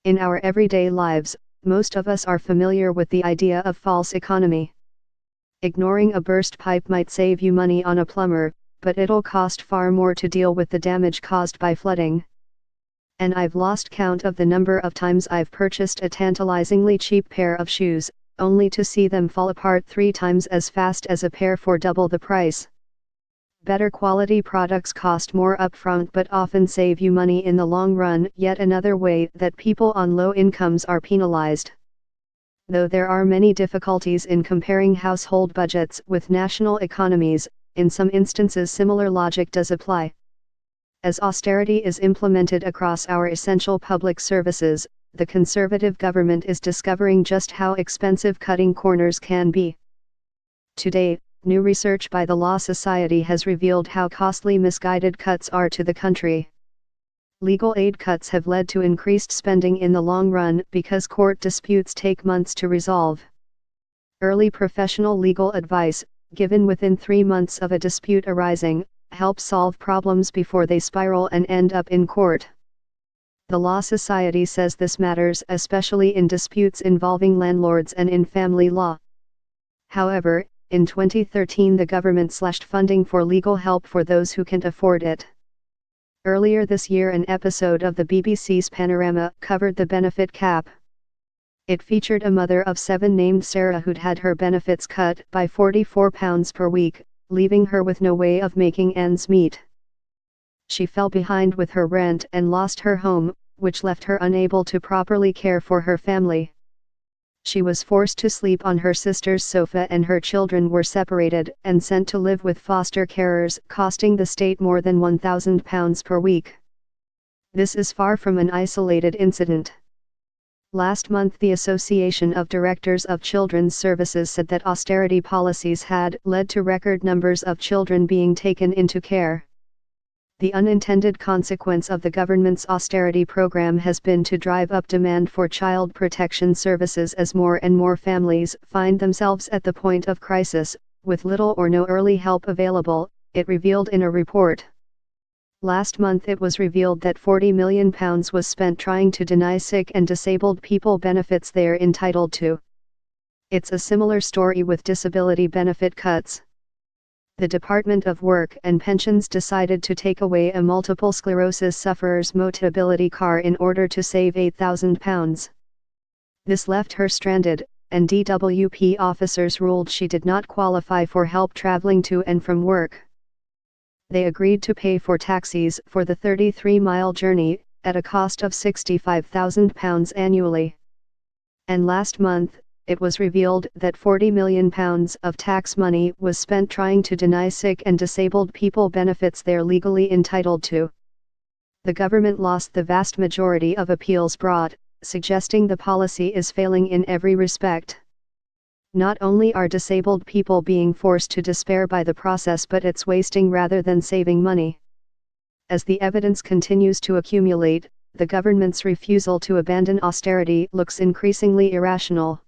In our everyday lives, most of us are familiar with the idea of false economy. Ignoring a burst pipe might save you money on a plumber, but it'll cost far more to deal with the damage caused by flooding. And I've lost count of the number of times I've purchased a tantalizingly cheap pair of shoes, only to see them fall apart 3 times as fast as a pair for double the price. Better quality products cost more upfront but often save you money in the long run, yet another way that people on low incomes are penalized. Though there are many difficulties in comparing household budgets with national economies, in some instances similar logic does apply. As austerity is implemented across our essential public services, the conservative government is discovering just how expensive cutting corners can be. Today, new research by the Law Society has revealed how costly misguided cuts are to the country. Legal aid cuts have led to increased spending in the long run because court disputes take months to resolve. Early professional legal advice, given within 3 months of a dispute arising, helps solve problems before they spiral and end up in court. The Law Society says this matters especially in disputes involving landlords and in family law. However, in 2013 the government slashed funding for legal help for those who can't afford it. Earlier this year an episode of the BBC's Panorama covered the benefit cap. It featured a mother of 7 named Sarah who'd had her benefits cut by £44 per week, leaving her with no way of making ends meet. She fell behind with her rent and lost her home, which left her unable to properly care for her family. She was forced to sleep on her sister's sofa and her children were separated and sent to live with foster carers, costing the state more than £1,000 per week. This is far from an isolated incident. Last month the Association of Directors of Children's Services said that austerity policies had led to record numbers of children being taken into care. The unintended consequence of the government's austerity program has been to drive up demand for child protection services as more and more families find themselves at the point of crisis, with little or no early help available, it revealed in a report. Last month it was revealed that £40 million was spent trying to deny sick and disabled people benefits they're entitled to. It's a similar story with disability benefit cuts. The Department of Work and Pensions decided to take away a multiple sclerosis sufferer's Motability car in order to save £8,000. This left her stranded, and DWP officers ruled she did not qualify for help traveling to and from work. They agreed to pay for taxis for the 33-mile journey, at a cost of £65,000 annually. And last month, it was revealed that £40 million of tax money was spent trying to deny sick and disabled people benefits they're legally entitled to. The government lost the vast majority of appeals brought, suggesting the policy is failing in every respect. Not only are disabled people being forced to despair by the process, but it's wasting rather than saving money. As the evidence continues to accumulate, the government's refusal to abandon austerity looks increasingly irrational.